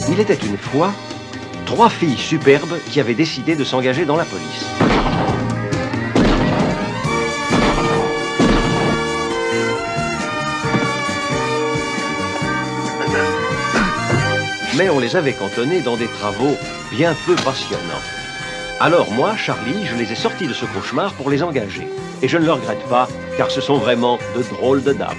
Il était une fois 3 filles superbes qui avaient décidé de s'engager dans la police. Mais on les avait cantonnées dans des travaux bien peu passionnants. Alors moi, Charlie, je les ai sortis de ce cauchemar pour les engager. Et je ne le regrette pas, car ce sont vraiment de drôles de dames.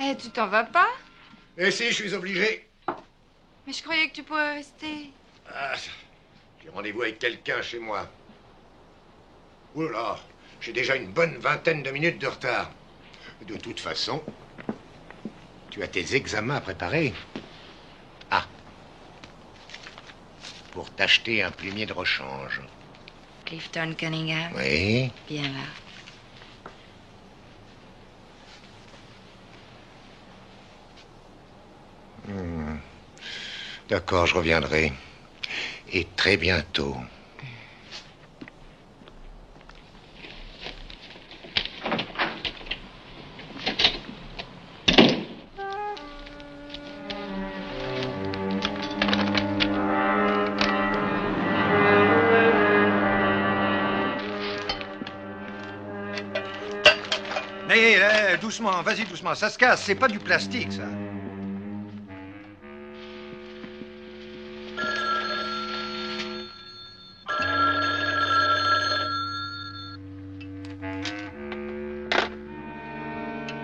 Eh, tu t'en vas pas? Eh si, je suis obligé. Mais je croyais que tu pouvais rester. Ah, j'ai rendez-vous avec quelqu'un chez moi. Oh là, j'ai déjà une bonne vingtaine de minutes de retard. De toute façon, tu as tes examens à préparer. Ah. Pour t'acheter un plumier de rechange. Clifton Cunningham. Oui. Bien là. D'accord, je reviendrai. Et très bientôt. Mais doucement, vas-y doucement, ça se casse, c'est pas du plastique ça.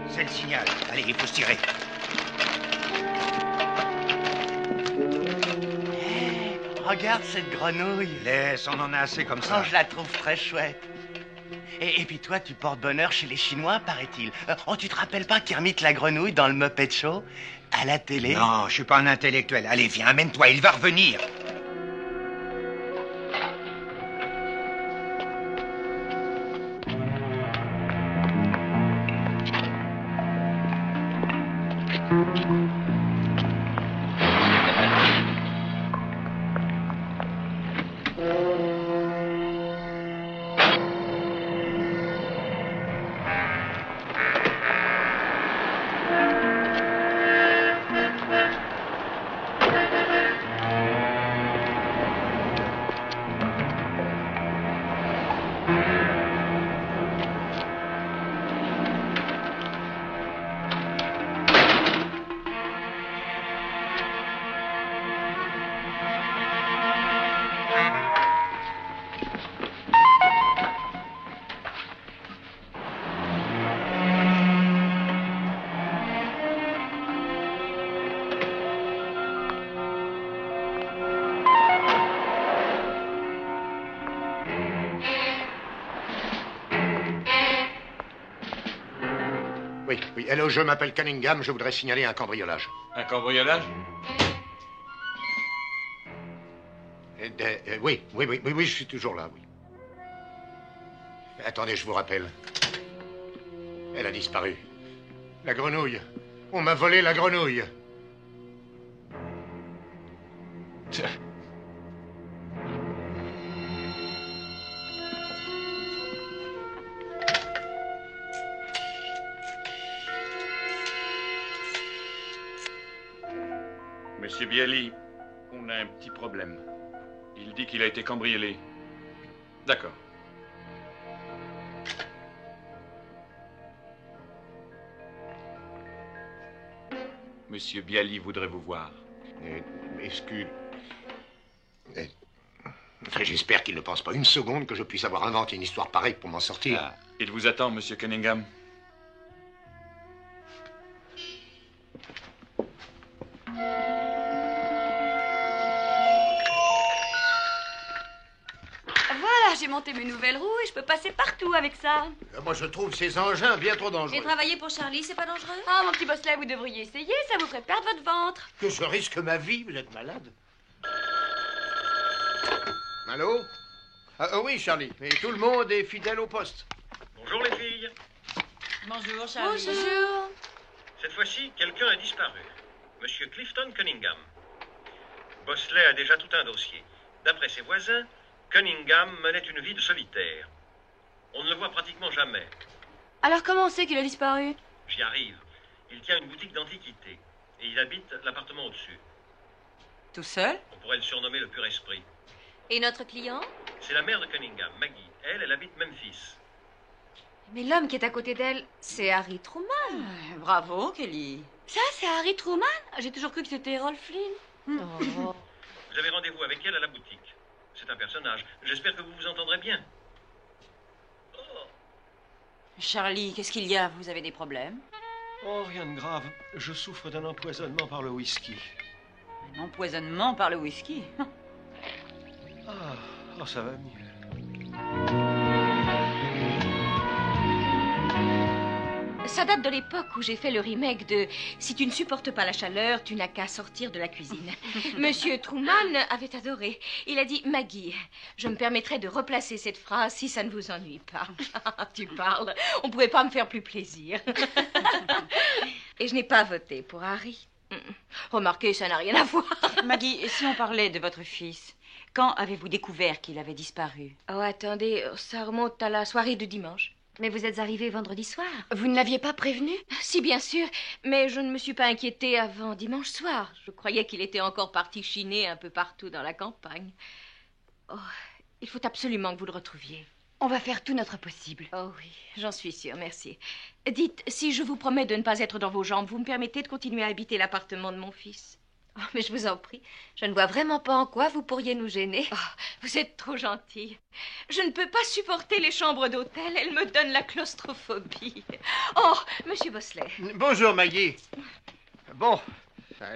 C'est le signal. Allez, il faut se tirer. Hey, regarde cette grenouille. Laisse, on en a assez comme ça. Oh, je la trouve très chouette. Et puis toi, tu portes bonheur chez les Chinois, paraît-il. Oh, tu te rappelles pas Kermit la grenouille dans le Muppet Show? À la télé? Non, je suis pas un intellectuel. Allez, viens, amène-toi, il va revenir. Oui, hello, je m'appelle Cunningham, je voudrais signaler un cambriolage. Un cambriolage? Oui, je suis toujours là, oui. Attendez, je vous rappelle. Elle a disparu. La grenouille. On m'a volé la grenouille. Monsieur Bialy, on a un petit problème. Il dit qu'il a été cambriolé. D'accord. Monsieur Bialy voudrait vous voir. Excuse... J'espère qu'il ne pense pas une seconde que je puisse avoir inventé une histoire pareille pour m'en sortir. Ah, il vous attend, Monsieur Cunningham. Voilà, j'ai monté mes nouvelles roues et je peux passer partout avec ça. Moi, je trouve ces engins bien trop dangereux. Et travailler pour Charlie, c'est pas dangereux? Ah, mon petit Bosley, vous devriez essayer, ça vous ferait perdre votre ventre. Que je risque ma vie, vous êtes malade. Allô? Oui, Charlie. Et tout le monde est fidèle au poste. Bonjour les filles. Bonjour, Charlie. Bonjour. Cette fois-ci, quelqu'un a disparu. Monsieur Clifton Cunningham. Bosley a déjà tout un dossier. D'après ses voisins, Cunningham menait une vie de solitaire. On ne le voit pratiquement jamais. Alors comment on sait qu'il a disparu? J'y arrive. Il tient une boutique d'antiquités. Et il habite l'appartement au-dessus. Tout seul? On pourrait le surnommer le pur esprit. Et notre client? C'est la mère de Cunningham, Maggie. Elle habite Memphis. Mais l'homme qui est à côté d'elle, c'est Harry Truman. Bravo, Kelly. Ça, c'est Harry Truman? J'ai toujours cru que c'était Rolf Flynn. Oh. Vous avez rendez-vous avec elle à la boutique. C'est un personnage. J'espère que vous vous entendrez bien. Oh. Charlie, qu'est-ce qu'il y a? Vous avez des problèmes? Oh, rien de grave. Je souffre d'un empoisonnement par le whisky. Un empoisonnement par le whisky? Ah, ça va mieux. Ça date de l'époque où j'ai fait le remake de « Si tu ne supportes pas la chaleur, tu n'as qu'à sortir de la cuisine ». Monsieur Truman avait adoré. Il a dit « Maggie, je me permettrai de replacer cette phrase si ça ne vous ennuie pas. » Tu parles, on ne pouvait pas me faire plus plaisir. Et je n'ai pas voté pour Harry. Remarquez, ça n'a rien à voir. Maggie, si on parlait de votre fils, quand avez-vous découvert qu'il avait disparu? Oh, attendez, ça remonte à la soirée de dimanche. Mais vous êtes arrivé vendredi soir. Vous ne l'aviez pas prévenu? Si, bien sûr, mais je ne me suis pas inquiétée avant dimanche soir. Je croyais qu'il était encore parti chiner un peu partout dans la campagne. Oh, il faut absolument que vous le retrouviez. On va faire tout notre possible. Oh oui, j'en suis sûre, merci. Dites, si je vous promets de ne pas être dans vos jambes, vous me permettez de continuer à habiter l'appartement de mon fils? Oh, mais je vous en prie, je ne vois vraiment pas en quoi vous pourriez nous gêner. Oh, vous êtes trop gentille. Je ne peux pas supporter les chambres d'hôtel, elles me donnent la claustrophobie. Oh, monsieur Bosley. Bonjour, Maggie. Bon,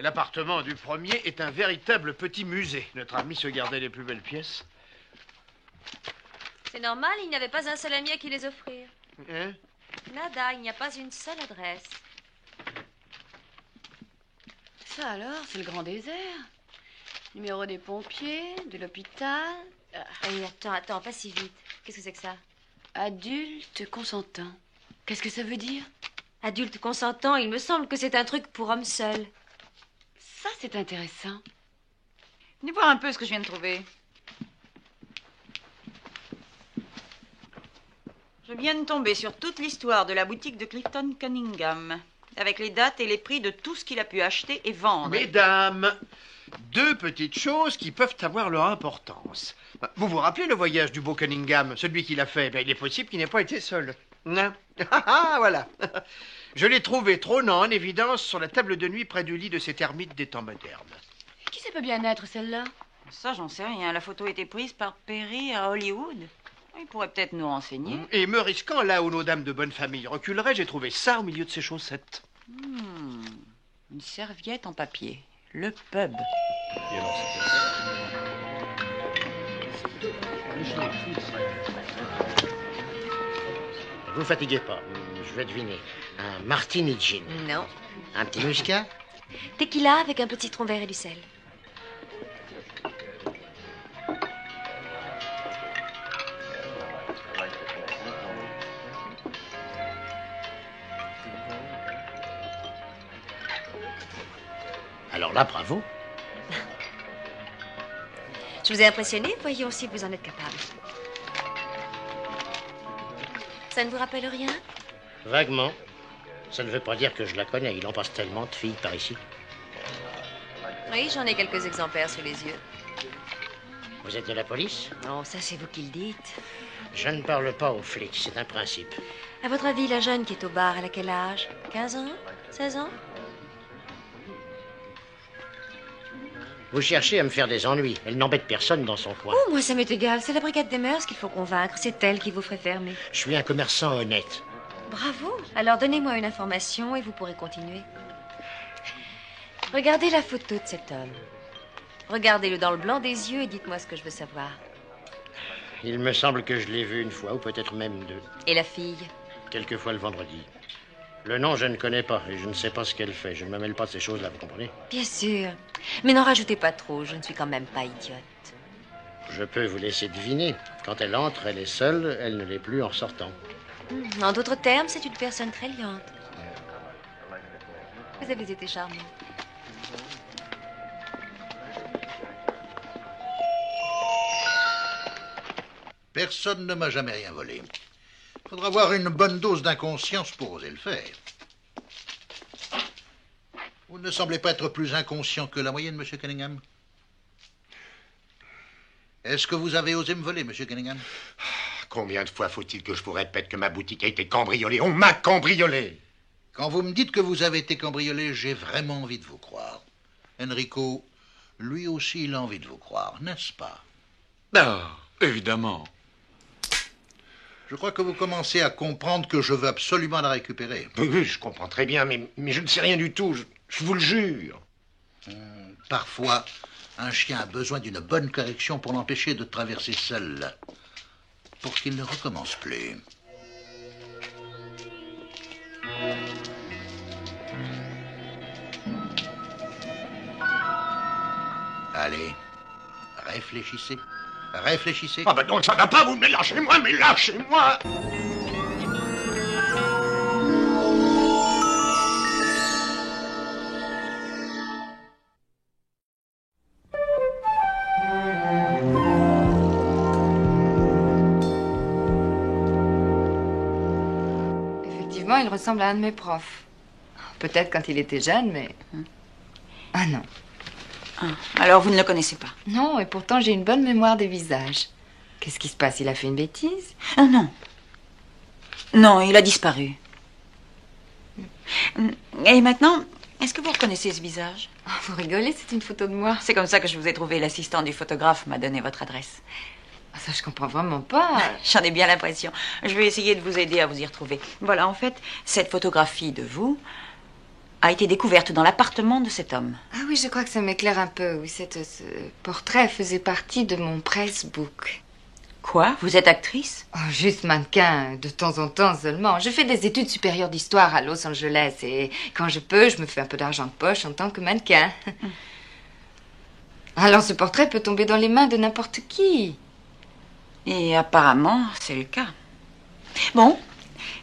l'appartement du premier est un véritable petit musée. Notre ami se gardait les plus belles pièces. C'est normal, il n'y avait pas un seul ami à qui les offrir. Hein? Nada, il n'y a pas une seule adresse. Ça alors, c'est le grand désert. Numéro des pompiers, de l'hôpital. Hey, attends, pas si vite. Qu'est-ce que c'est que ça? Adulte consentant. Qu'est-ce que ça veut dire? Adulte consentant, il me semble que c'est un truc pour hommes seuls. Ça, c'est intéressant. Venez voir un peu ce que je viens de trouver. Je viens de tomber sur toute l'histoire de la boutique de Clifton Cunningham, avec les dates et les prix de tout ce qu'il a pu acheter et vendre. Mesdames, deux petites choses qui peuvent avoir leur importance. Vous vous rappelez le voyage du beau Cunningham, celui qu'il a fait? Il est possible qu'il n'ait pas été seul. Non. Voilà. Je l'ai trouvé trônant en évidence sur la table de nuit près du lit de cet ermite des temps modernes. Qui ça peut bien être, celle-là? Ça, j'en sais rien. La photo a été prise par Perry à Hollywood. Il pourrait peut-être nous renseigner. Et me risquant là où nos dames de bonne famille reculeraient, j'ai trouvé ça au milieu de ses chaussettes. Une serviette en papier. Le pub. Vous fatiguez pas, je vais deviner. Un martini gin. Non. Un petit muscat. Tequila avec un petit citron vert et du sel. Alors là, bravo. Je vous ai impressionné, voyons si vous en êtes capable. Ça ne vous rappelle rien? Vaguement. Ça ne veut pas dire que je la connais. Il en passe tellement de filles par ici. Oui, j'en ai quelques exemplaires sous les yeux. Vous êtes de la police? Non, ça c'est vous qui le dites. Je ne parle pas aux flics, c'est un principe. À votre avis, la jeune qui est au bar, elle a quel âge? 15 ans? 16 ans? Vous cherchez à me faire des ennuis. Elle n'embête personne dans son coin. Oh, moi, ça m'est égal. C'est la brigade des mœurs qu'il faut convaincre. C'est elle qui vous ferait fermer. Je suis un commerçant honnête. Bravo. Alors, donnez-moi une information et vous pourrez continuer. Regardez la photo de cet homme. Regardez-le dans le blanc des yeux et dites-moi ce que je veux savoir. Il me semble que je l'ai vu une fois, ou peut-être même deux. Et la fille? Quelquefois le vendredi. Le nom, je ne connais pas, et je ne sais pas ce qu'elle fait. Je ne me mêle pas de ces choses-là, vous comprenez? Bien sûr. Mais n'en rajoutez pas trop, je ne suis quand même pas idiote. Je peux vous laisser deviner. Quand elle entre, elle est seule, elle ne l'est plus en ressortant. En d'autres termes, c'est une personne très liante. Vous avez été charmant. Personne ne m'a jamais rien volé. Faudra avoir une bonne dose d'inconscience pour oser le faire. Vous ne semblez pas être plus inconscient que la moyenne, Monsieur Cunningham. Est-ce que vous avez osé me voler, Monsieur Cunningham? Combien de fois faut-il que je vous répète que ma boutique a été cambriolée? On m'a cambriolé! Quand vous me dites que vous avez été cambriolé, j'ai vraiment envie de vous croire. Enrico, lui aussi, il a envie de vous croire, n'est-ce pas? Ah, évidemment. Je crois que vous commencez à comprendre que je veux absolument la récupérer. Oui, je comprends très bien, mais je ne sais rien du tout, je vous le jure. Parfois, un chien a besoin d'une bonne correction pour l'empêcher de traverser seul, pour qu'il ne recommence plus. Allez, réfléchissez. Réfléchissez. Ah ben donc ça va pas, vous, mais lâchez-moi, mais lâchez-moi! Effectivement, il ressemble à un de mes profs. Peut-être quand il était jeune, mais... Ah non. Alors, vous ne le connaissez pas? Non, et pourtant, j'ai une bonne mémoire des visages. Qu'est-ce qui se passe? Il a fait une bêtise? Non. Non, il a disparu. Et maintenant, est-ce que vous reconnaissez ce visage? Oh, vous rigolez, c'est une photo de moi. C'est comme ça que je vous ai trouvé. L'assistant du photographe m'a donné votre adresse. Ça, je comprends vraiment pas. J'en ai bien l'impression. Je vais essayer de vous aider à vous y retrouver. Voilà, en fait, cette photographie de vous a été découverte dans l'appartement de cet homme. Ah oui, je crois que ça m'éclaire un peu. Oui, ce portrait faisait partie de mon pressbook. Quoi? Vous êtes actrice? Oh, juste mannequin, de temps en temps seulement. Je fais des études supérieures d'histoire à Los Angeles et quand je peux, je me fais un peu d'argent de poche en tant que mannequin. Alors ce portrait peut tomber dans les mains de n'importe qui. Et apparemment, c'est le cas. Bon,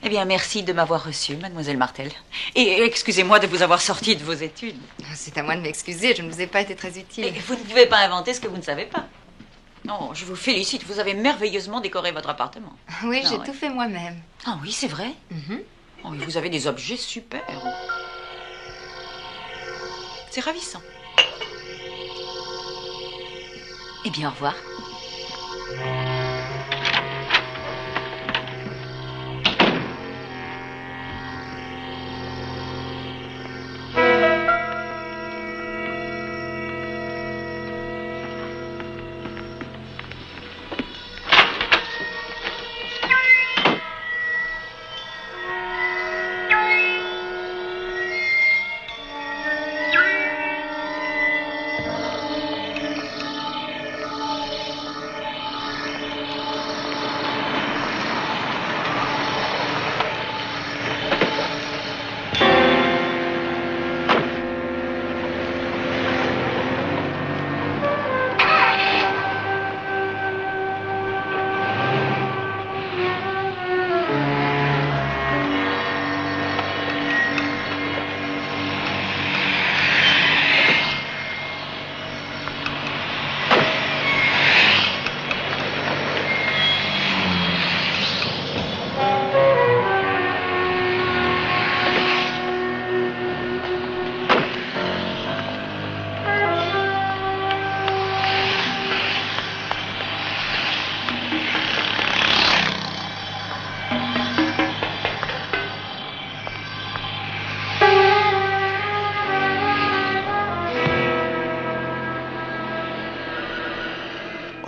eh bien, merci de m'avoir reçue, mademoiselle Martel. Et excusez-moi de vous avoir sorti de vos études. C'est à moi de m'excuser, je ne vous ai pas été très utile. Et vous ne pouvez pas inventer ce que vous ne savez pas. Non, je vous félicite, vous avez merveilleusement décoré votre appartement. Oui, j'ai tout fait moi-même. Ah oui, c'est vrai? Oh, et vous avez des objets super. C'est ravissant. Eh bien, au revoir.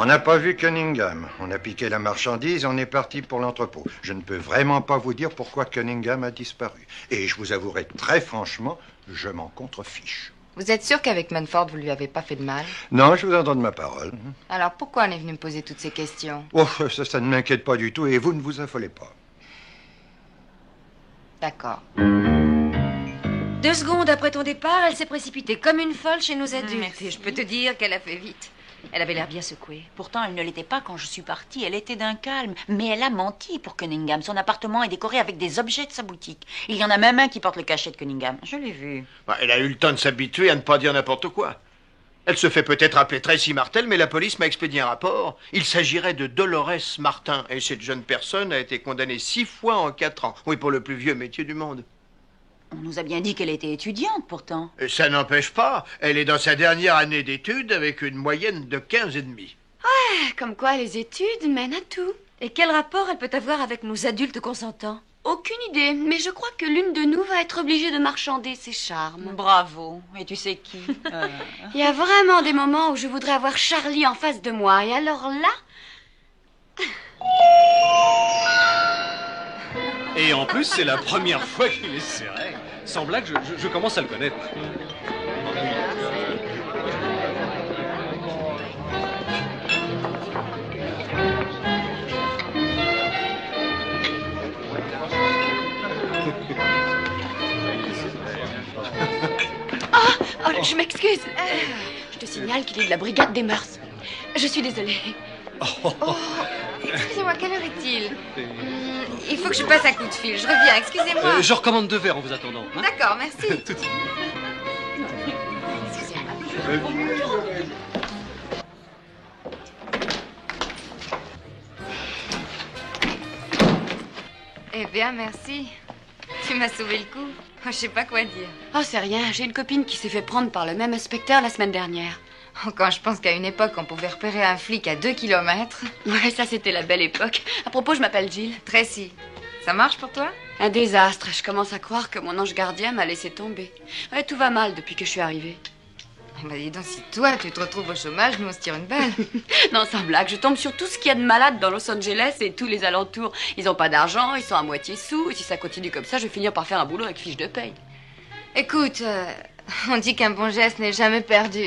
On n'a pas vu Cunningham. On a piqué la marchandise et on est parti pour l'entrepôt. Je ne peux vraiment pas vous dire pourquoi Cunningham a disparu. Et je vous avouerai très franchement, je m'en contrefiche. Vous êtes sûr qu'avec Manford, vous lui avez pas fait de mal? Non, je vous en donne ma parole. Alors pourquoi on est venu me poser toutes ces questions? Oh, ça ne m'inquiète pas du tout et vous ne vous affolez pas. D'accord. 2 secondes après ton départ, elle s'est précipitée comme une folle chez nos adultes. Merci. Et je peux te dire qu'elle a fait vite. Elle avait l'air bien secouée. Pourtant, elle ne l'était pas quand je suis partie. Elle était d'un calme. Mais elle a menti pour Cunningham. Son appartement est décoré avec des objets de sa boutique. Il y en a même un qui porte le cachet de Cunningham. Je l'ai vu. Elle a eu le temps de s'habituer à ne pas dire n'importe quoi. Elle se fait peut-être appeler Tracy Martel, mais la police m'a expédié un rapport. Il s'agirait de Dolores Martin. Et cette jeune personne a été condamnée 6 fois en 4 ans. Oui, pour le plus vieux métier du monde. On nous a bien dit qu'elle était étudiante, pourtant. Et ça n'empêche pas. Elle est dans sa dernière année d'études avec une moyenne de 15,5. Ah, comme quoi les études mènent à tout. Et quel rapport elle peut avoir avec nos adultes consentants? Aucune idée, mais je crois que l'une de nous va être obligée de marchander ses charmes. Bravo. Et tu sais qui? Il y a vraiment des moments où je voudrais avoir Charlie en face de moi. Et alors là... Et en plus, c'est la première fois qu'il est serré. Sans blague, je commence à le connaître. Oh, je m'excuse. Je te signale qu'il est de la brigade des mœurs. Je suis désolée. Oh, excusez-moi, quelle heure est-il? Il faut que je passe un coup de fil. Je reviens, excusez-moi. Je recommande 2 verres en vous attendant. Hein? D'accord, merci. Tout de suite. Eh bien, merci. Tu m'as sauvé le coup. Je sais pas quoi dire. Oh, c'est rien. J'ai une copine qui s'est fait prendre par le même inspecteur la semaine dernière. Quand je pense qu'à une époque, on pouvait repérer un flic à 2 kilomètres. Ouais, ça, c'était la belle époque. À propos, je m'appelle Jill. Tracy. Ça marche pour toi? Un désastre. Je commence à croire que mon ange gardien m'a laissé tomber. Ouais, tout va mal depuis que je suis arrivée. Bah dis donc, si toi, tu te retrouves au chômage, nous, on se tire une balle. Non, sans blague. Je tombe sur tout ce qu'il y a de malade dans Los Angeles et tous les alentours. Ils ont pas d'argent, ils sont à moitié sous. Et si ça continue comme ça, je vais finir par faire un boulot avec fiche de paye. Écoute, on dit qu'un bon geste n'est jamais perdu.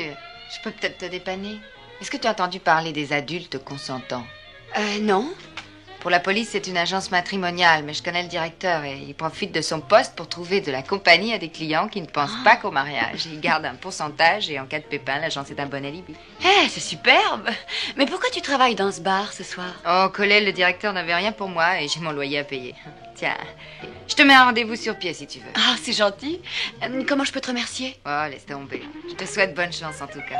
Je peux peut-être te dépanner. Est-ce que tu as entendu parler des adultes consentants? Non. Pour la police, c'est une agence matrimoniale, mais je connais le directeur et il profite de son poste pour trouver de la compagnie à des clients qui ne pensent pas qu'au mariage. Il garde un pourcentage et en cas de pépin, l'agence est un bon alibi. C'est superbe. Mais pourquoi tu travailles dans ce bar ce soir? Oh, Collet, le directeur n'avait rien pour moi et j'ai mon loyer à payer. Tiens, je te mets un rendez-vous sur pied si tu veux. Ah, c'est gentil. Comment je peux te remercier? Oh, laisse tomber. Je te souhaite bonne chance en tout cas.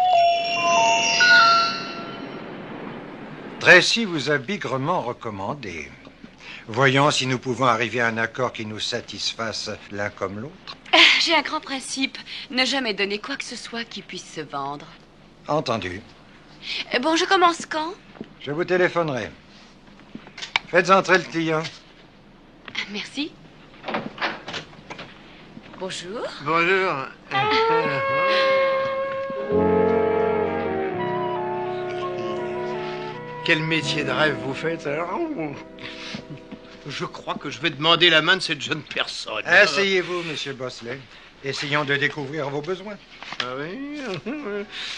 Tracy vous a bigrement recommandé. Voyons si nous pouvons arriver à un accord qui nous satisfasse l'un comme l'autre. J'ai un grand principe. Ne jamais donner quoi que ce soit qui puisse se vendre. Entendu. Bon, je commence quand? Je vous téléphonerai. Faites entrer le client. Merci. Bonjour. Bonjour. Quel métier de rêve vous faites alors? Je crois que je vais demander la main de cette jeune personne. Asseyez-vous, monsieur Bosley. Essayons de découvrir vos besoins. Ah oui?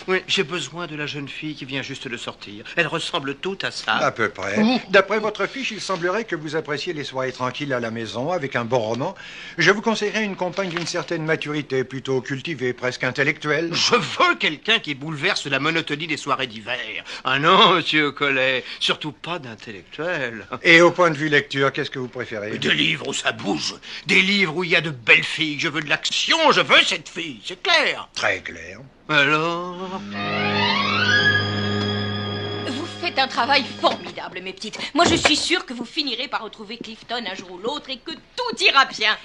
Oui, j'ai besoin de la jeune fille qui vient juste de sortir. Elle ressemble toute à ça. À peu près. D'après votre fiche, il semblerait que vous appréciez les soirées tranquilles à la maison avec un bon roman. Je vous conseillerais une compagne d'une certaine maturité, plutôt cultivée, presque intellectuelle. Je veux quelqu'un qui bouleverse la monotonie des soirées d'hiver. Ah non, monsieur Collet, surtout pas d'intellectuel. Et au point de vue lecture, qu'est-ce que vous préférez? Des livres où ça bouge. Des livres où il y a de belles filles. Je veux de l'action, je veux cette fille, c'est clair. Très clair. Alors? Vous faites un travail formidable, mes petites. Moi, je suis sûre que vous finirez par retrouver Clifton un jour ou l'autre et que tout ira bien.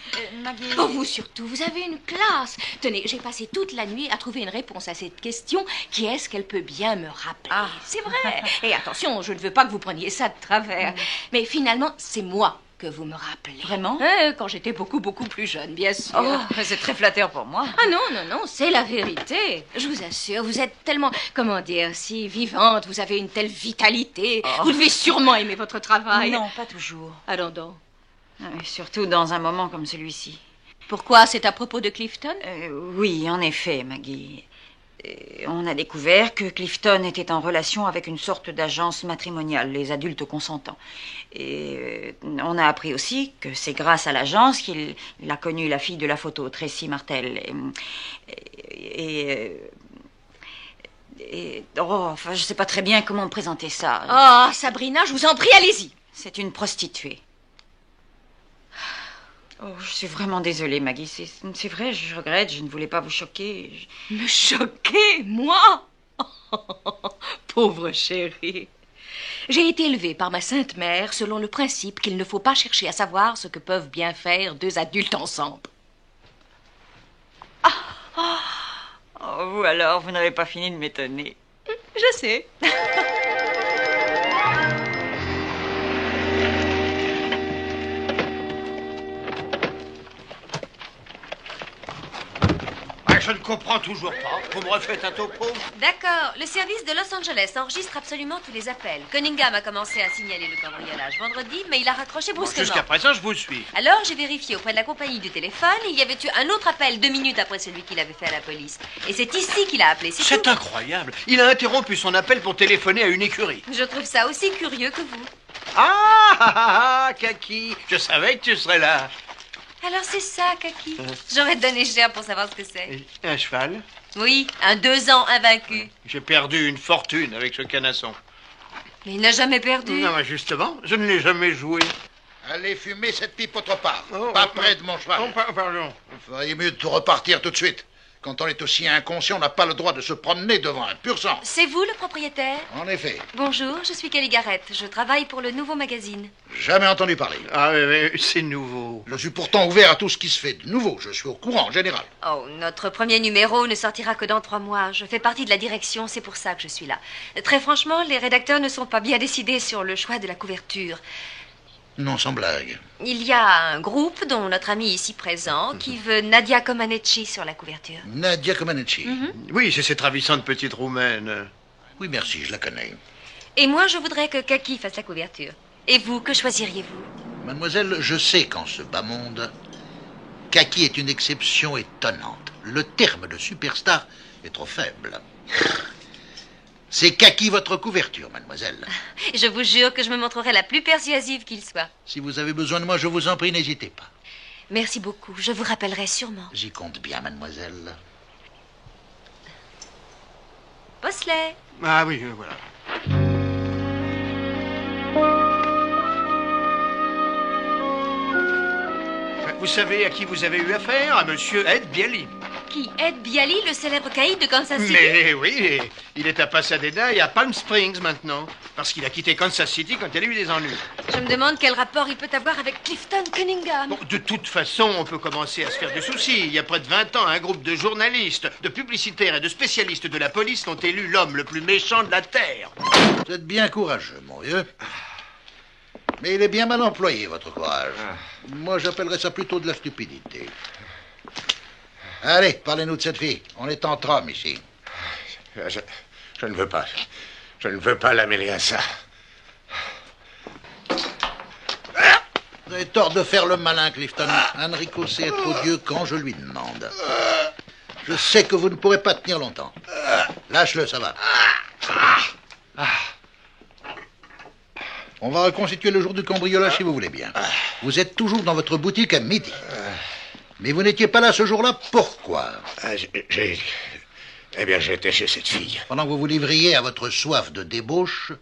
Maggie... Oh, vous surtout, vous avez une classe. Tenez, j'ai passé toute la nuit à trouver une réponse à cette question. Qui est-ce qu'elle peut bien me rappeler? C'est vrai. Et attention, je ne veux pas que vous preniez ça de travers. Mais finalement, c'est moi que vous me rappelez. Vraiment? Quand j'étais beaucoup plus jeune, bien sûr. Oh, c'est très flatteur pour moi. Ah non, c'est la vérité. Je vous assure, vous êtes tellement, comment dire, si vivante, vous avez une telle vitalité. Oh. Vous devez sûrement aimer votre travail. Non, pas toujours. Allons donc. Surtout dans un moment comme celui-ci. Pourquoi? C'est à propos de Clifton? Oui, en effet, Maggie. On a découvert que Clifton était en relation avec une sorte d'agence matrimoniale, les adultes consentants. Et on a appris aussi que c'est grâce à l'agence qu'il a connu la fille de la photo, Tracy Martel. Enfin, je sais pas très bien comment présenter ça. Oh, Sabrina, je vous en prie, allez-y. C'est une prostituée. Oh, je suis vraiment désolée, Maggie. C'est vrai, je regrette, je ne voulais pas vous choquer. Me choquer, moi? Pauvre chérie. J'ai été élevée par ma sainte mère selon le principe qu'il ne faut pas chercher à savoir ce que peuvent bien faire deux adultes ensemble. Oh, vous alors, vous n'avez pas fini de m'étonner. Je sais. Je ne comprends toujours pas. Vous me refaites un topo? D'accord. Le service de Los Angeles enregistre absolument tous les appels. Cunningham a commencé à signaler le cambriolage vendredi, mais il a raccroché brusquement. Jusqu'à présent, je vous suis. Alors, j'ai vérifié auprès de la compagnie du téléphone. Il y avait eu un autre appel 2 minutes après celui qu'il avait fait à la police. Et c'est ici qu'il a appelé. C'est incroyable. Il a interrompu son appel pour téléphoner à une écurie. Je trouve ça aussi curieux que vous. Kaki. Je savais que tu serais là. Alors c'est ça, Kaki. J'aurais donné cher pour savoir ce que c'est. Un cheval? Oui, un 2 ans invaincu. J'ai perdu une fortune avec ce canasson. Mais il n'a jamais perdu. Non, mais justement, je ne l'ai jamais joué. Allez fumer cette pipe autre part. Pas près de mon cheval. Pardon. Il ferait mieux de repartir tout de suite. Quand on est aussi inconscient, on n'a pas le droit de se promener devant un pur sang. C'est vous le propriétaire? En effet. Bonjour, je suis Kelly Garrett. Je travaille pour le Nouveau Magazine. Jamais entendu parler. Ah, mais c'est nouveau. Je suis pourtant ouvert à tout ce qui se fait de nouveau. Je suis au courant en général. Oh, notre premier numéro ne sortira que dans 3 mois. Je fais partie de la direction, c'est pour ça que je suis là. Très franchement, les rédacteurs ne sont pas bien décidés sur le choix de la couverture. Non, sans blague. Il y a un groupe, dont notre ami ici présent, qui veut Nadia Comaneci sur la couverture. Nadia Comaneci. Oui, c'est cette ravissante petite roumaine. Oui, merci, je la connais. Et moi, je voudrais que Kaki fasse la couverture. Et vous, que choisiriez-vous? Mademoiselle, je sais qu'en ce bas monde, Kaki est une exception étonnante. Le terme de superstar est trop faible. C'est Kaki votre couverture, mademoiselle. Je vous jure que je me montrerai la plus persuasive qu'il soit. Si vous avez besoin de moi, je vous en prie, n'hésitez pas. Merci beaucoup, je vous rappellerai sûrement. J'y compte bien, mademoiselle. Bosley. Ah oui, voilà. Vous savez à qui vous avez eu affaire? À monsieur Ed Bialy. Qui? Ed Bialy, le célèbre caïd de Kansas City? Mais oui, il est à Pasadena et à Palm Springs maintenant. Parce qu'il a quitté Kansas City quand il a eu des ennuis. Je me demande quel rapport il peut avoir avec Clifton Cunningham. Bon, de toute façon, on peut commencer à se faire des soucis. Il y a près de 20 ans, un groupe de journalistes, de publicitaires et de spécialistes de la police ont élu l'homme le plus méchant de la Terre. Vous êtes bien courageux, mon vieux. Mais il est bien mal employé, votre courage. Moi, j'appellerais ça plutôt de la stupidité. Allez, parlez-nous de cette fille. On est entre hommes ici. Je ne veux pas. Je ne veux pas la mêler à ça. Vous avez tort de faire le malin, Clifton. Enrico sait être odieux quand je lui demande. Je sais que vous ne pourrez pas tenir longtemps. Lâche-le, ça va. On va reconstituer le jour du cambriolage si vous voulez bien. Vous êtes toujours dans votre boutique à midi. Mais vous n'étiez pas là ce jour-là, pourquoi? Eh bien, j'étais chez cette fille. Pendant que vous vous livriez à votre soif de débauche,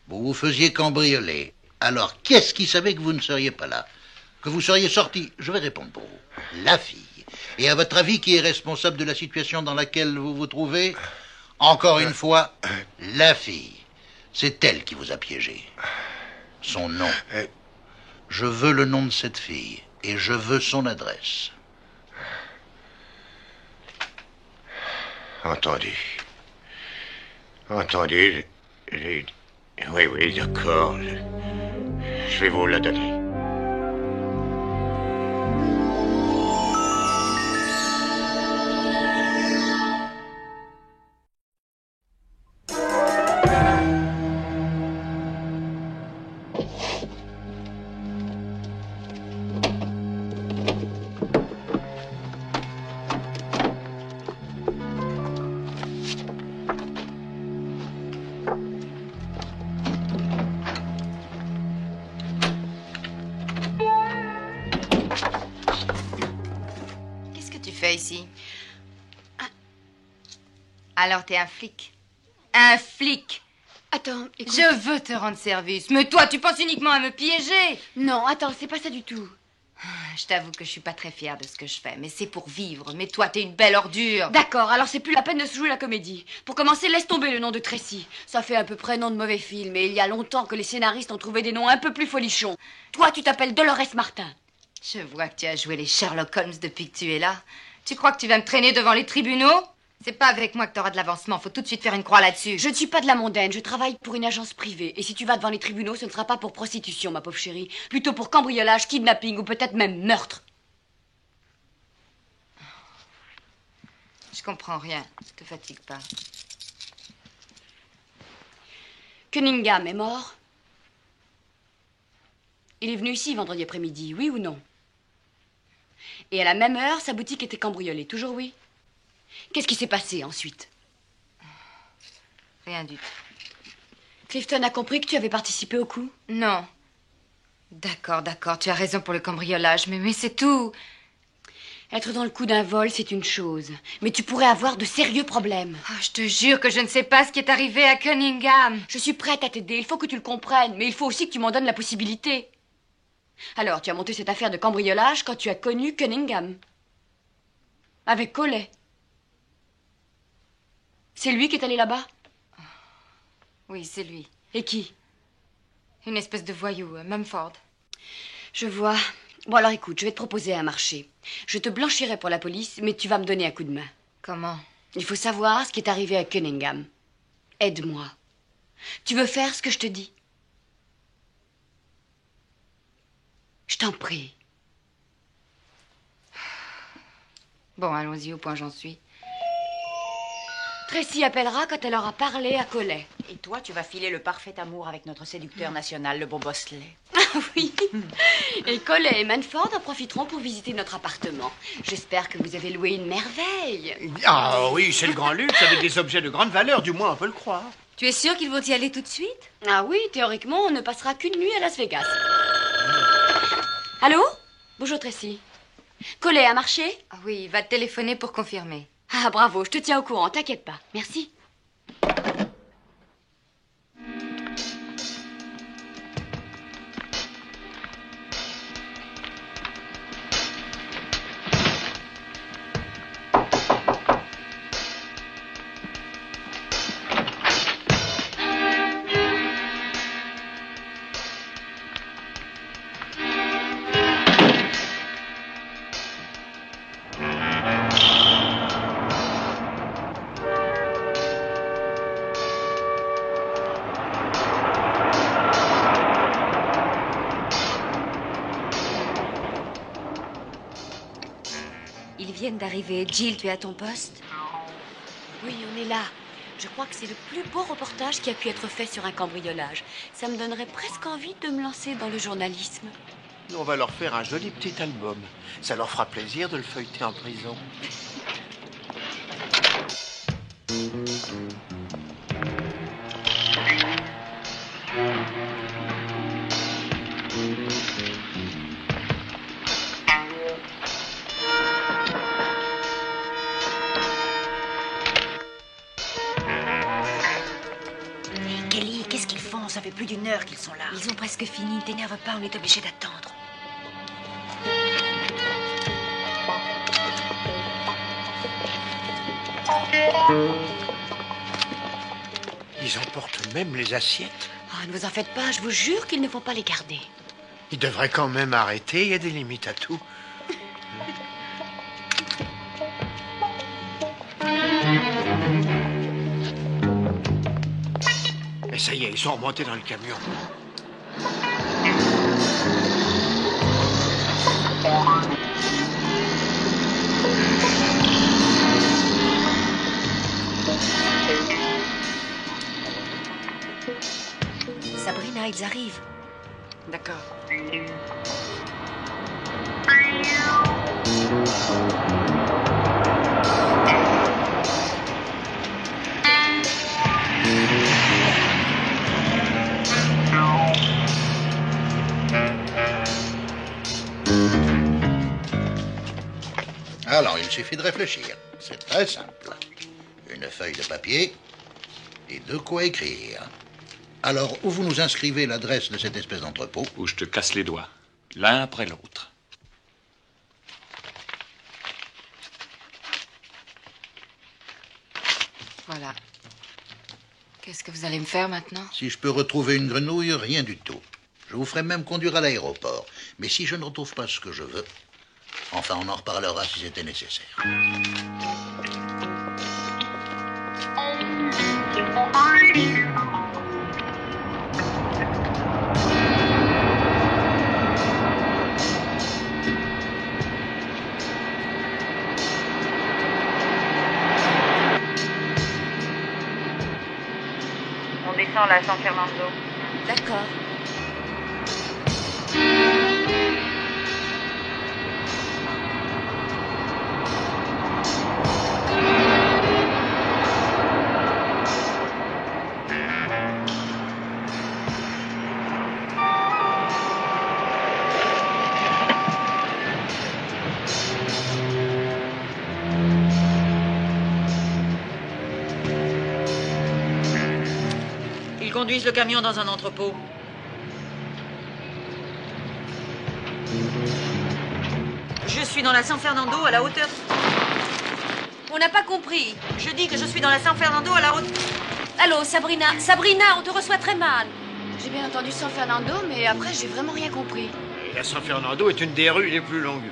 vous vous faisiez cambrioler. Alors, qu'est-ce qui savait que vous ne seriez pas là? Que vous seriez sorti? Je vais répondre pour vous. La fille. Et à votre avis, qui est responsable de la situation dans laquelle vous vous trouvez? Encore une fois, la fille. C'est elle qui vous a piégé. Son nom. Je veux le nom de cette fille. Et je veux son adresse. Entendu. Entendu. Oui, d'accord. Je vais vous la donner. fais ici? Alors, t'es un flic? Un flic? Attends, écoute... Je veux te rendre service, mais toi, tu penses uniquement à me piéger. Non, attends, c'est pas ça du tout. Je t'avoue que je suis pas très fière de ce que je fais, mais c'est pour vivre. Mais toi, t'es une belle ordure. D'accord, alors c'est plus la peine de se jouer la comédie. Pour commencer, laisse tomber le nom de Tracy. Ça fait à peu près nom de mauvais film, et il y a longtemps que les scénaristes ont trouvé des noms un peu plus folichons. Toi, tu t'appelles Dolores Martin. Je vois que tu as joué les Sherlock Holmes depuis que tu es là. Tu crois que tu vas me traîner devant les tribunaux? C'est pas avec moi que t'auras de l'avancement. Faut tout de suite faire une croix là-dessus. Je ne suis pas de la mondaine. Je travaille pour une agence privée. Et si tu vas devant les tribunaux, ce ne sera pas pour prostitution, ma pauvre chérie. Plutôt pour cambriolage, kidnapping ou peut-être même meurtre. Je comprends rien. Ne te fatigue pas. Cunningham est mort. Il est venu ici vendredi après-midi, oui ou non? Et à la même heure, sa boutique était cambriolée. Toujours oui? Qu'est-ce qui s'est passé ensuite? Rien du tout. Clifton a compris que tu avais participé au coup? Non. D'accord, tu as raison pour le cambriolage, mais c'est tout. Être dans le coup d'un vol, c'est une chose. Mais tu pourrais avoir de sérieux problèmes. Oh, je te jure que je ne sais pas ce qui est arrivé à Cunningham. Je suis prête à t'aider. Il faut que tu le comprennes. Mais il faut aussi que tu m'en donnes la possibilité. Alors, tu as monté cette affaire de cambriolage quand tu as connu Cunningham. Avec Collet. C'est lui qui est allé là-bas? Oui, c'est lui. Et qui? Une espèce de voyou, Mumford. Je vois. Bon, alors écoute, je vais te proposer un marché. Je te blanchirai pour la police, mais tu vas me donner un coup de main. Comment? Il faut savoir ce qui est arrivé à Cunningham. Aide-moi. Tu veux faire ce que je te dis? Je t'en prie. Bon, allons-y au point j'en suis. Tracy appellera quand elle aura parlé à Collet. Et toi, tu vas filer le parfait amour avec notre séducteur national, le beau Bosley. Ah oui. Et Collet et Manford en profiteront pour visiter notre appartement. J'espère que vous avez loué une merveille. Ah oui, c'est le grand luxe avec des objets de grande valeur, du moins on peut le croire. Tu es sûr qu'ils vont y aller tout de suite? Ah oui, théoriquement, on ne passera qu'une nuit à Las Vegas. Allô? Bonjour Tracy. Collet a marché? Ah oui, il va te téléphoner pour confirmer. Ah bravo, je te tiens au courant, t'inquiète pas. Merci. D'arriver. Jill, tu es à ton poste? Oui, on est là. Je crois que c'est le plus beau reportage qui a pu être fait sur un cambriolage. Ça me donnerait presque envie de me lancer dans le journalisme. On va leur faire un joli petit album. Ça leur fera plaisir de le feuilleter en prison. Ça fait plus d'1 heure qu'ils sont là. Ils ont presque fini. T'énerve pas, on est obligé d'attendre. Ils emportent même les assiettes. Oh, ne vous en faites pas, je vous jure qu'ils ne vont pas les garder. Ils devraient quand même arrêter, il y a des limites à tout. Et ça y est, ils sont remontés dans le camion. Sabrina, ils arrivent. D'accord. Alors, il suffit de réfléchir. C'est très simple. Une feuille de papier et de quoi écrire. Alors, où vous nous inscrivez l'adresse de cette espèce d'entrepôt? Où je te casse les doigts, l'un après l'autre. Voilà. Qu'est-ce que vous allez me faire maintenant? Si je peux retrouver une grenouille, rien du tout. Je vous ferai même conduire à l'aéroport. Mais si je ne retrouve pas ce que je veux, enfin, on en reparlera si c'était nécessaire. On descend à San Fernando. D'accord. Ils conduisent le camion dans un entrepôt. Je suis dans la San Fernando à la hauteur... On n'a pas compris. Je dis que je suis dans la San Fernando à la hauteur... Allô, Sabrina. Sabrina, on te reçoit très mal. J'ai bien entendu San Fernando, mais après, j'ai vraiment rien compris. La San Fernando est une des rues les plus longues.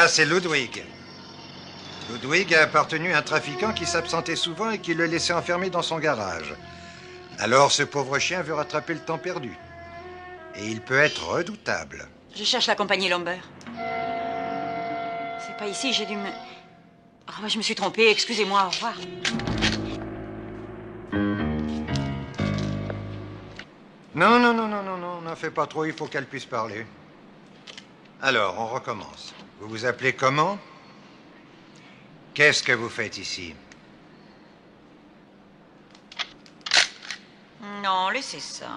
Ça, c'est Ludwig. Ludwig a appartenu à un trafiquant qui s'absentait souvent et qui le laissait enfermé dans son garage. Alors, ce pauvre chien veut rattraper le temps perdu. Et il peut être redoutable. Je cherche la compagnie Lumber. C'est pas ici, j'ai dû me... Oh, je me suis trompée, excusez-moi, au revoir. Non, n'en fais pas trop, il faut qu'elle puisse parler. Alors, on recommence. Vous vous appelez comment? Qu'est-ce que vous faites ici? Non, laissez ça.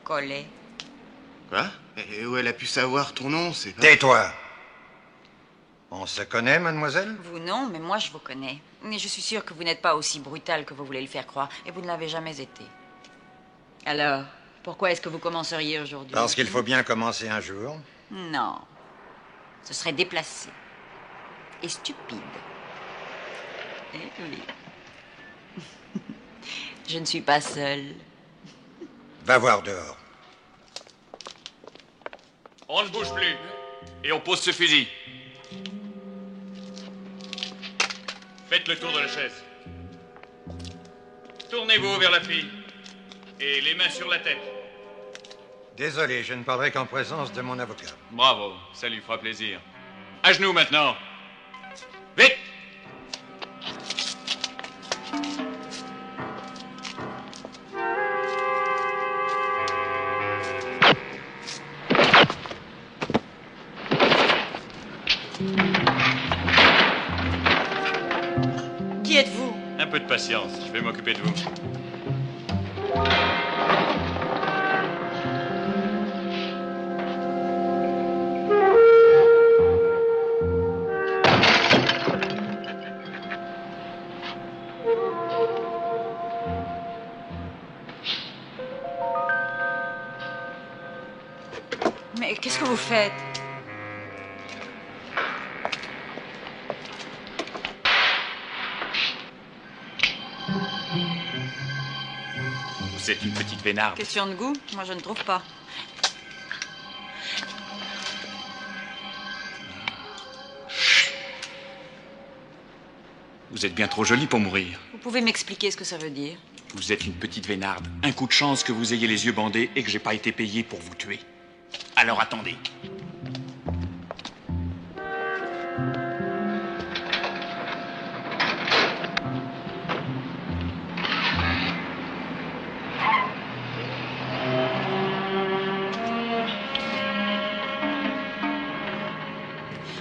Collet. Quoi? Et où elle a pu savoir ton nom, c'est pas... Tais-toi! On se connaît, mademoiselle? Vous non, mais moi je vous connais. Mais je suis sûre que vous n'êtes pas aussi brutal que vous voulez le faire croire. Et vous ne l'avez jamais été. Alors, pourquoi est-ce que vous commenceriez aujourd'hui? Parce qu'il faut bien commencer un jour. Non. Ce serait déplacé. Et stupide. Et joli. Je ne suis pas seule. Va voir dehors. On ne bouge plus. Et on pose ce fusil. Faites le tour de la chaise. Tournez-vous vers la fille. Et les mains sur la tête. Désolé, je ne parlerai qu'en présence de mon avocat. Bravo, ça lui fera plaisir. À genoux maintenant. Vite! Qui êtes-vous? Un peu de patience, je vais m'occuper de vous. Mais qu'est-ce que vous faites? Vous êtes une petite vénarde. Question de goût? Moi, je ne trouve pas. Vous êtes bien trop jolie pour mourir. Vous pouvez m'expliquer ce que ça veut dire? Vous êtes une petite vénarde. Un coup de chance que vous ayez les yeux bandés et que j'ai pas été payé pour vous tuer. Alors attendez.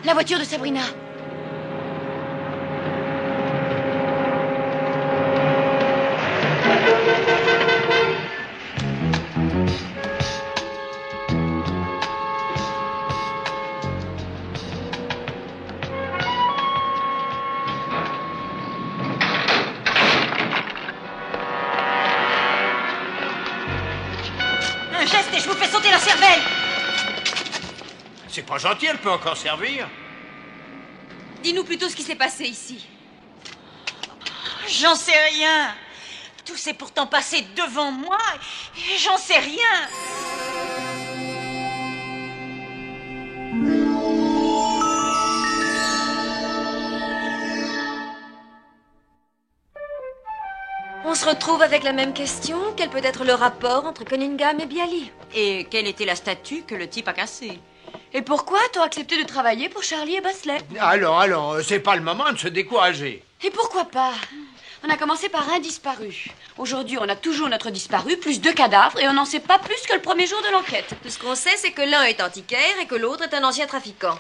La voiture de Sabrina. Un geste et je vous fais sauter la cervelle! C'est pas gentil, elle peut encore servir. Dis-nous plutôt ce qui s'est passé ici. J'en sais rien. Tout s'est pourtant passé devant moi et j'en sais rien. On se retrouve avec la même question. Quel peut être le rapport entre Cunningham et Bialy? Et quelle était la statue que le type a cassée? Et pourquoi t'as accepté de travailler pour Charlie et Bosley? Alors, c'est pas le moment de se décourager. Et pourquoi pas? On a commencé par un disparu. Aujourd'hui, on a toujours notre disparu, plus 2 cadavres, et on n'en sait pas plus que le premier jour de l'enquête. Tout ce qu'on sait, c'est que l'un est antiquaire et que l'autre est un ancien trafiquant.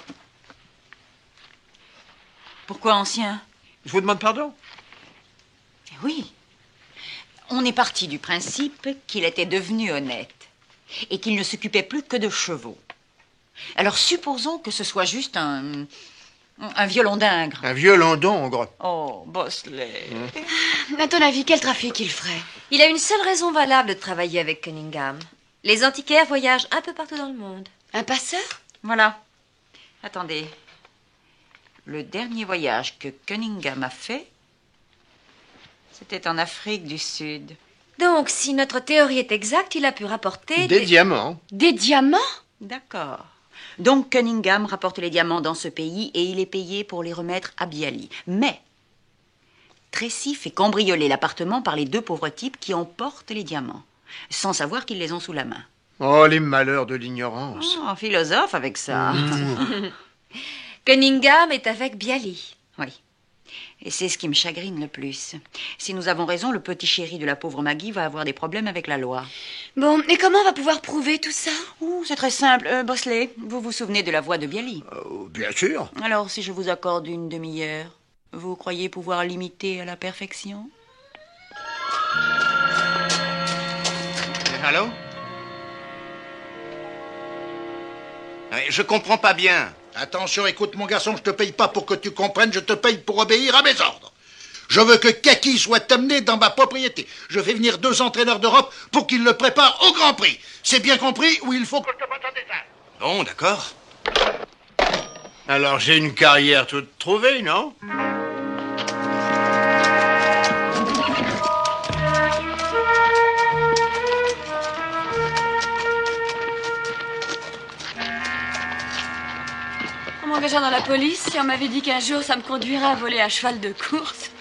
Pourquoi ancien? Je vous demande pardon? Oui. On est parti du principe qu'il était devenu honnête et qu'il ne s'occupait plus que de chevaux. Alors supposons que ce soit juste un violon d'ingre. Un violon d'ongre. Oh, Bosley. À ton avis, quel trafic il ferait? Il a une seule raison valable de travailler avec Cunningham. Les antiquaires voyagent un peu partout dans le monde. Un passeur? Voilà. Attendez. Le dernier voyage que Cunningham a fait, c'était en Afrique du Sud. Donc, si notre théorie est exacte, il a pu rapporter... Des diamants. Des diamants? D'accord. Donc Cunningham rapporte les diamants dans ce pays et il est payé pour les remettre à Bialy. Mais Tracy fait cambrioler l'appartement par les 2 pauvres types qui emportent les diamants, sans savoir qu'ils les ont sous la main. Oh, les malheurs de l'ignorance. Oh, philosophe avec ça. Cunningham est avec Bialy. Oui. Et c'est ce qui me chagrine le plus. Si nous avons raison, le petit chéri de la pauvre Maggie va avoir des problèmes avec la loi. Bon, et comment on va pouvoir prouver tout ça? C'est très simple. Bosley, vous vous souvenez de la voix de Bialy? Bien sûr. Alors, si je vous accorde une demi-heure, vous croyez pouvoir l'imiter à la perfection? Allô? Je comprends pas bien. Attention, écoute mon garçon, je te paye pas pour que tu comprennes, je te paye pour obéir à mes ordres. Je veux que Kaki soit amené dans ma propriété. Je fais venir 2 entraîneurs d'Europe pour qu'ils le préparent au Grand Prix. C'est bien compris ou il faut que je te fasse un dessin? Bon, d'accord. Alors, j'ai une carrière toute trouvée, non? En m'engageant dans la police, si on m'avait dit qu'un jour ça me conduirait à voler un cheval de course.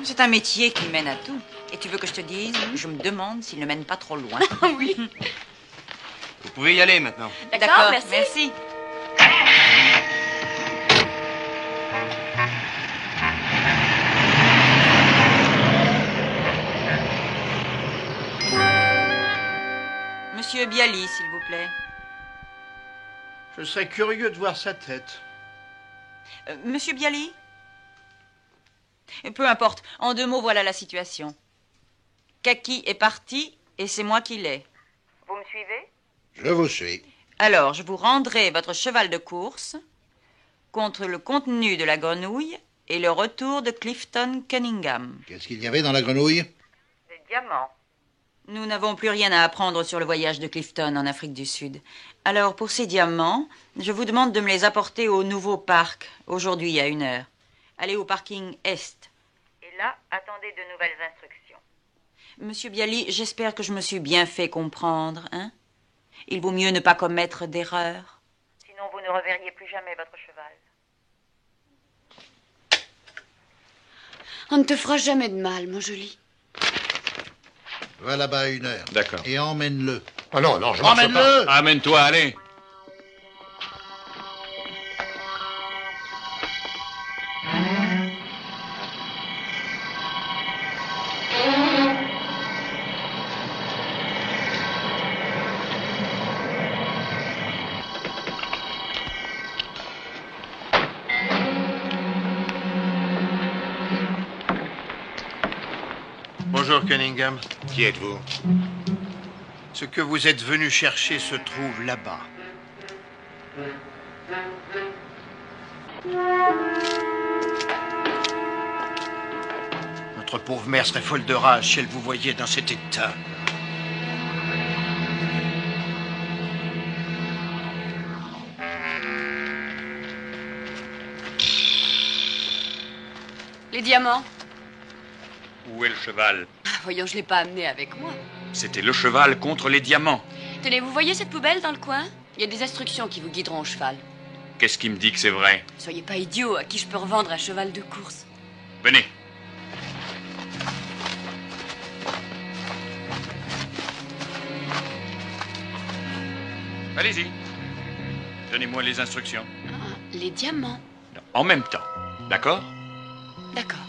C'est un métier qui mène à tout. Et tu veux que je te dise, je me demande s'il ne mène pas trop loin. Oui. Vous pouvez y aller maintenant. D'accord, merci. Merci. Monsieur Bialy, s'il vous plaît. Je serais curieux de voir sa tête. Monsieur Bialy? Peu importe. En 2 mots, voilà la situation. Kaki est parti et c'est moi qui l'ai. Vous me suivez? Je vous suis. Alors, je vous rendrai votre cheval de course contre le contenu de la grenouille et le retour de Clifton Cunningham. Qu'est-ce qu'il y avait dans la grenouille? Des diamants. Nous n'avons plus rien à apprendre sur le voyage de Clifton en Afrique du Sud. Alors, pour ces diamants, je vous demande de me les apporter au nouveau parc, aujourd'hui à 1h. Allez au parking Est. Et là, attendez de nouvelles instructions. Monsieur Bialy, j'espère que je me suis bien fait comprendre, hein? Il vaut mieux ne pas commettre d'erreur. Sinon, vous ne reverriez plus jamais votre cheval. On ne te fera jamais de mal, mon joli. Va là-bas à 1h. D'accord. Et emmène-le. Oh non, non, je marche pas. Emmène-le. Amène-toi, allez. Bonjour, Cunningham. Qui êtes-vous? Ce que vous êtes venu chercher se trouve là-bas. Notre pauvre mère serait folle de rage si elle vous voyait dans cet état. Les diamants? Où est le cheval? Voyons, je l'ai pas amené avec moi. C'était le cheval contre les diamants. Tenez, vous voyez cette poubelle dans le coin? Il y a des instructions qui vous guideront au cheval. Qu'est-ce qui me dit que c'est vrai? Soyez pas idiot, à qui je peux revendre un cheval de course? Venez. Allez-y. Donnez-moi les instructions. Les diamants. En même temps. D'accord? D'accord.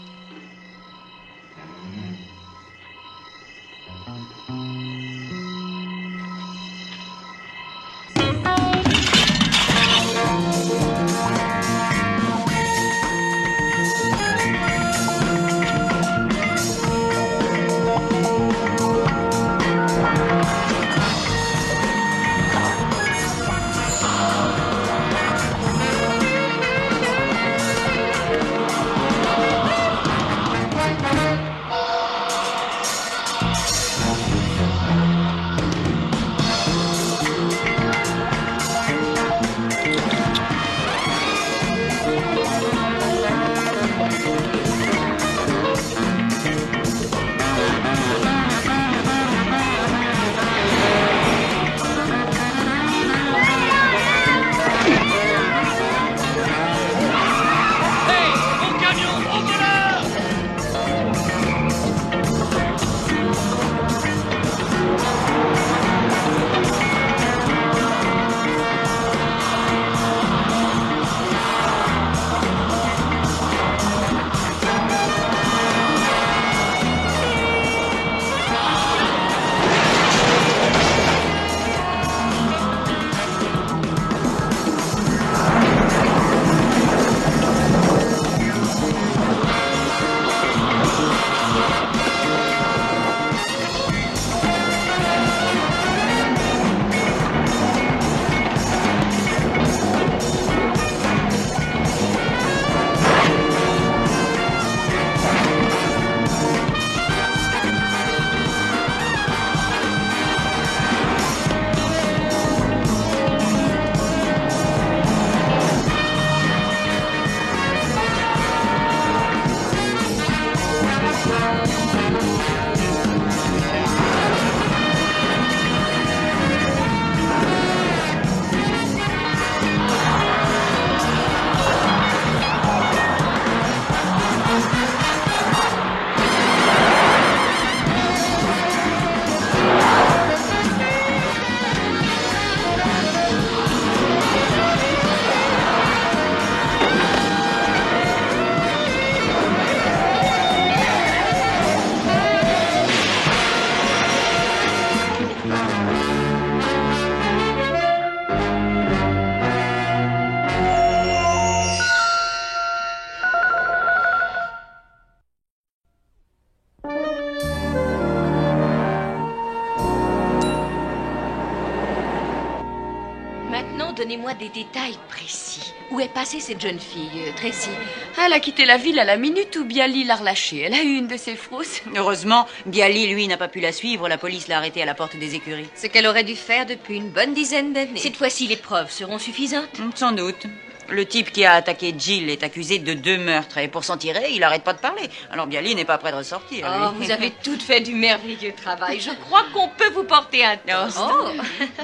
Donnez-moi des détails précis. Où est passée cette jeune fille, Tracy? Elle a quitté la ville à la minute où Bialy l'a relâchée. Elle a eu une de ses frousses. Heureusement, Bialy, lui, n'a pas pu la suivre. La police l'a arrêtée à la porte des écuries. Ce qu'elle aurait dû faire depuis une bonne dizaine d'années. Cette fois-ci, les preuves seront suffisantes? Sans doute. Le type qui a attaqué Jill est accusé de 2 meurtres. Et pour s'en tirer, il arrête pas de parler. Alors Bialy n'est pas prêt de ressortir. Oh, lui. vous avez toutes fait du merveilleux travail. Je crois qu'on peut vous porter un toast. Oh.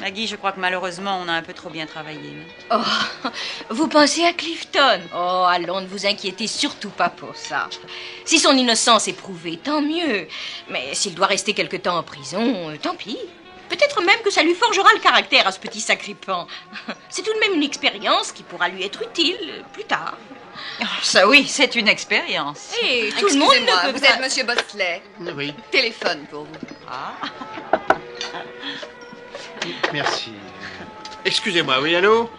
Maggie, je crois que malheureusement, on a un peu trop bien travaillé. Oh, vous pensez à Clifton? Oh, allons, ne vous inquiétez surtout pas pour ça. Si son innocence est prouvée, tant mieux. Mais s'il doit rester quelque temps en prison, tant pis. Peut-être même que ça lui forgera le caractère à ce petit sacripant. C'est tout de même une expérience qui pourra lui être utile plus tard. Oh, ça oui, c'est une expérience. Et tout le monde ne Excusez-moi, peut vous pas... êtes Monsieur Bosley. Oui, Téléphone pour vous. Ah. merci. Excusez-moi, oui, allô?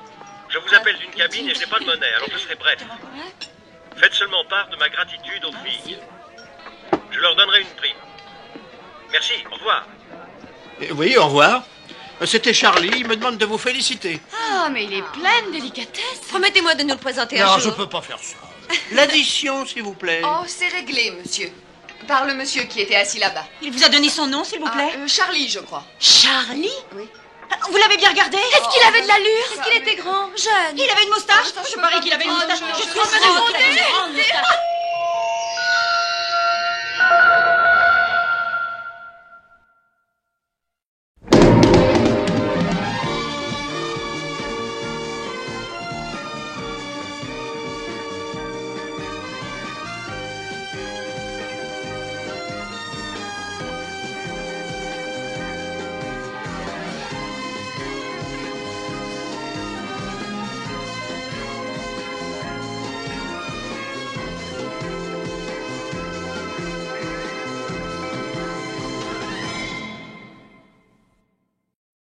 Je vous appelle d'une cabine et je n'ai pas de monnaie, alors je serai bref. Faites seulement part de ma gratitude aux filles. Je leur donnerai une prime. Merci, au revoir. Oui, au revoir. C'était Charlie, il me demande de vous féliciter. Ah, mais il est plein de délicatesse. Promettez-moi de nous le présenter un Non, jour. je peux pas faire ça. L'addition, s'il vous plaît. Oh, c'est réglé, monsieur. Par le monsieur qui était assis là-bas. Il vous a donné son nom, s'il vous plaît? Charlie, je crois. Charlie? Oui. Vous l'avez bien regardé? Est-ce qu'il avait de l'allure? Est-ce qu'il était grand, jeune? Il avait une moustache? Je parie qu'il avait une moustache. Je suis en train de